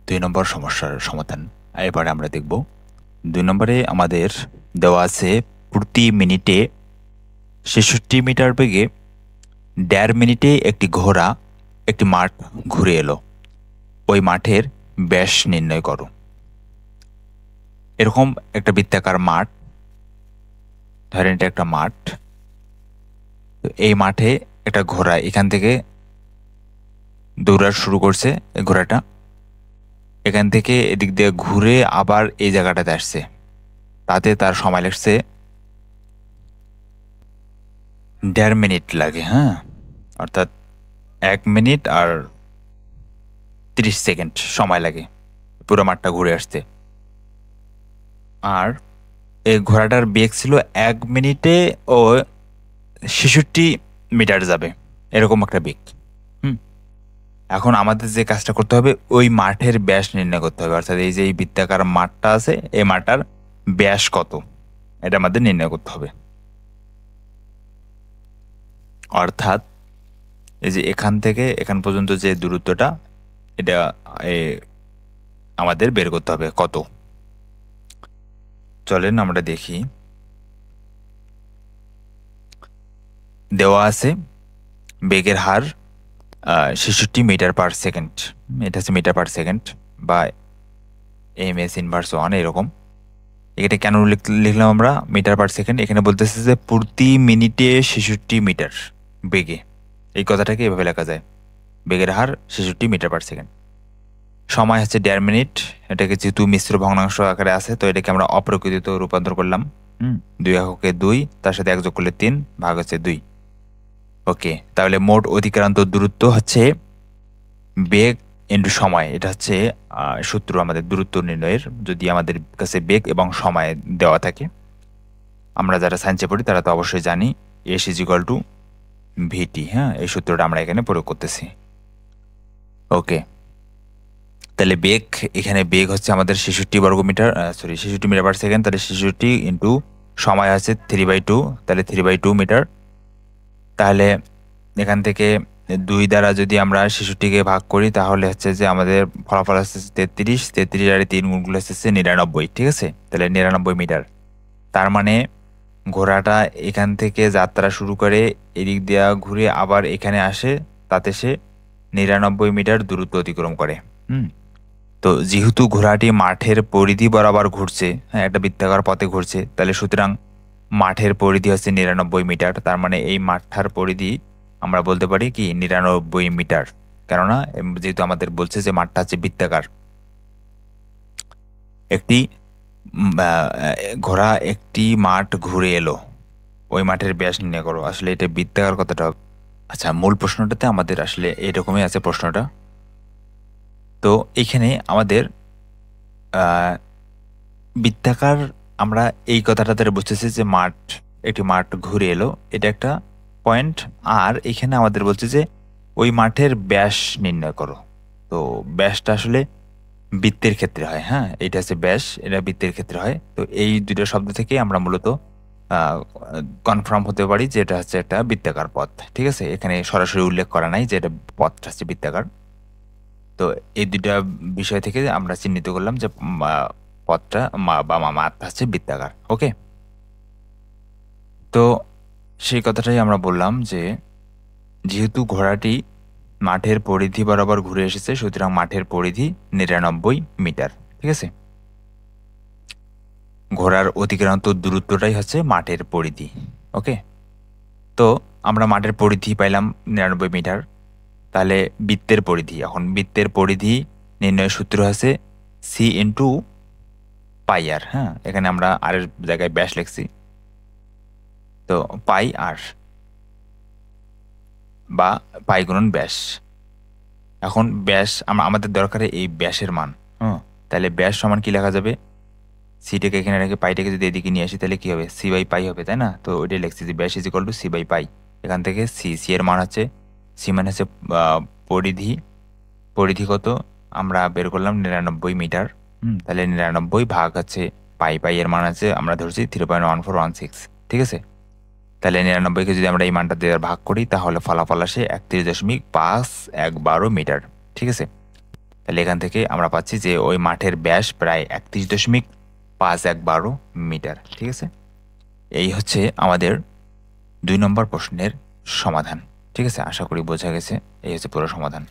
2 নম্বর সমস্যার সমাধান। এবারে আমরা দেখব 2 নম্বরে আমাদের দেওয়া আছে প্রতি মিনিটে ৬৬ মিটার বেগে ১.৫ মিনিটে একটি ঘোড়া একটি মাঠ ঘুরে এলো। ওই মাঠের ব্যাস নির্ণয় করো। এরকম একটা বৃত্তাকার মাঠ, ধরেন এটা একটা মাঠ। তো এই মাঠে একটা ঘোড়া এখান থেকে দৌড়া শুরু করছে। এই ঘোড়াটা এখান থেকে এদিক দিয়ে ঘুরে আবার এই জায়গাটাতে আসছে। তাতে তার সময় লাগছে ১.৫ মিনিট লাগে, হ্যাঁ, অর্থাৎ ১ মিনিট আর ৩০ সেকেন্ড সময় লাগে পুরো মাঠটা ঘুরে আসতে। আর এই ঘোড়াটার বেগ ছিল ১ মিনিটে ও ৬৬ মিটার যাবে, এরকম একটা বেগ। এখন আমাদের যে কাজটা করতে হবে, ওই মাঠের ব্যাস নির্ণয় করতে হবে। অর্থাৎ এই যে এই বৃত্তাকার মাঠটা আছে, এই মাঠটার ব্যাস কত এটা আমাদের নির্ণয় করতে হবে। অর্থাৎ এই যে এখান থেকে এখান পর্যন্ত যে দূরত্বটা, এটা আমাদের বের করতে হবে কত। চলেন আমরা দেখি। দেওয়া আছে বেগের হার ৬৬ মিটার পার সেকেন্ড। এটা হচ্ছে মিটার পার সেকেন্ড বা MS ইনভার্স 1 এরকম। এটা কেন লিখলাম আমরা মিটার পার সেকেন্ড? এখানে বলতেছে যে প্রতি মিনিটে ৬৬ মিটার বেগে। এই কথাটাকে এভাবে লেখা যায়, বেগের হার ৬৬ মিটার পার সেকেন্ড। সময় হচ্ছে ১.৫ মিনিট। এটাকে যেহেতু মিশ্র ভগ্নাংশ আকারে আছে, তো এটাকে আমরা অপ্রকৃতিতে রূপান্তর করলাম। ২ এককে ২, তার সাথে ১ যোগ করলে ৩, ভাগ হচ্ছে ২। ওকে, তাহলে মোট অতিক্রান্ত দূরত্ব হচ্ছে বেগ ইন্টু সময়। এটা হচ্ছে সূত্র আমাদের দূরত্ব নির্ণয়ের। যদি আমাদের কাছে বেগ এবং সময় দেওয়া থাকে, আমরা যারা সায়েন্সে পড়ি তারা তো অবশ্যই জানি S = VT। হ্যাঁ, এই সূত্রটা আমরা এখানে প্রয়োগ করতেছি। ওকে, তাহলে বেগ, এখানে বেগ হচ্ছে আমাদের ৬৬ বর্গমিটার, ৬৬ মিটার পার সেকেন্ড। তাহলে ৬৬ ইন্টু সময় আছে 3/2, তাহলে 3/2 মিটার। তাহলে এখান থেকে ২ দ্বারা যদি আমরা ৬৬কে ভাগ করি, তাহলে হচ্ছে যে আমাদের ফলাফল আসছে ৩৩। ৩৩ আর ৩ গুণগুলো আসছে ৯৯, ঠিক আছে? তাহলে ৯৯ মিটার। তার মানে ঘোড়াটা এখান থেকে যাত্রা শুরু করে এদিক দিয়া ঘুরে আবার এখানে আসে, তাতে সে ৯৯ মিটার দূরত্ব অতিক্রম করে। তো যেহেতু ঘোড়াটি মাঠের পরিধি বরাবর ঘুরছে, হ্যাঁ, একটা বৃত্তাকার পথে ঘুরছে, তাহলে সুতরাং মাঠের পরিধি হচ্ছে ৯৯ মিটার। তার মানে এই মাঠটার পরিধি আমরা বলতে পারি কি ৯৯ মিটার। কেননা যেহেতু আমাদের বলছে যে মাঠটা হচ্ছে বৃত্তাকার। একটি ঘোড়া একটি মাঠ ঘুরে এলো, ওই মাঠের ব্যাস নির্ণয় করো। আসলে এটা বৃত্তাকার কথাটা। আচ্ছা, মূল প্রশ্নটাতে আমাদের আসলে এরকমই আছে প্রশ্নটা। তো এখানে আমাদের বৃত্তাকার, আমরা এই কথাটা দ্বারা বুঝতেছি যে একটি মাঠ ঘুরে এলো, এটা একটা পয়েন্ট। আর এখানে আমাদের বলছে যে ওই মাঠের ব্যাস নির্ণয় করো। তো ব্যাসটা আসলে বৃত্তের ক্ষেত্রে হয়, হ্যাঁ, এটা হচ্ছে ব্যাস, এটা বৃত্তের ক্ষেত্রে হয়। তো এই দুটো শব্দ থেকে আমরা মূলত কনফার্ম হতে পারি যে এটা হচ্ছে একটা বৃত্তাকার পথ, ঠিক আছে? এখানে সরাসরি উল্লেখ করা নাই যে এটা পথটা হচ্ছে বৃত্তাকার। তো এই দুইটা বিষয় থেকে আমরা চিহ্নিত করলাম যে পথটা বা মাঠটা হচ্ছে বৃত্তাকার। ওকে, তো সেই কথাটাই আমরা বললাম যে যেহেতু ঘোড়াটি মাঠের পরিধি বরাবর ঘুরে এসেছে, সুতরাং মাঠের পরিধি ৯৯ মিটার, ঠিক আছে? ঘোড়ার অতিক্রান্ত দূরত্বটাই হচ্ছে মাঠের পরিধি। ওকে, তো আমরা মাঠের পরিধি পাইলাম ৯৯ মিটার। তাহলে বৃত্তের পরিধি, এখন বৃত্তের পরিধি নির্ণয়ের সূত্র আছে সি ইন্টু পাই আর। হ্যাঁ, এখানে আমরা আর এর জায়গায় ব্যাস লিখছি, তো পাই আর বা পাই গুণন ব্যাস। এখন ব্যাস আমাদের দরকারে এই ব্যাসের মান। তাহলে ব্যাস সমান কি লেখা যাবে? সিটাকে এখানে রেখে পাইটাকে যদি এদিকে নিয়ে আসি, তাহলে কি হবে? সি বাই পাই হবে, তাই না? তো ওইটাই লিখছি যে ব্যাস = সি বাই পাই। এখান থেকে সি এর মান হচ্ছে, সি মানে হচ্ছে পরিধি। পরিধি কত আমরা বের করলাম? ৯৯ মিটার। তাহলে ৯৯ ভাগ হচ্ছে পাই। পাই এর মান আছে আমরা ধরছি 3.1416, ঠিক আছে? তাহলে ৯৯কে যদি আমরা এই মানটা দিয়ে ভাগ করি, তাহলে ফলাফল আসে ৩১.৫১২ মিটার, ঠিক আছে? তাহলে এখান থেকে আমরা পাচ্ছি যে ওই মাঠের ব্যাস প্রায় 31.5112 মিটার। ঠিক আছে, এই হচ্ছে আমাদের 2 নম্বর প্রশ্নের সমাধান। ঠিক আছে, আশা করি বোঝা গেছে। এই হচ্ছে পুরো সমাধান।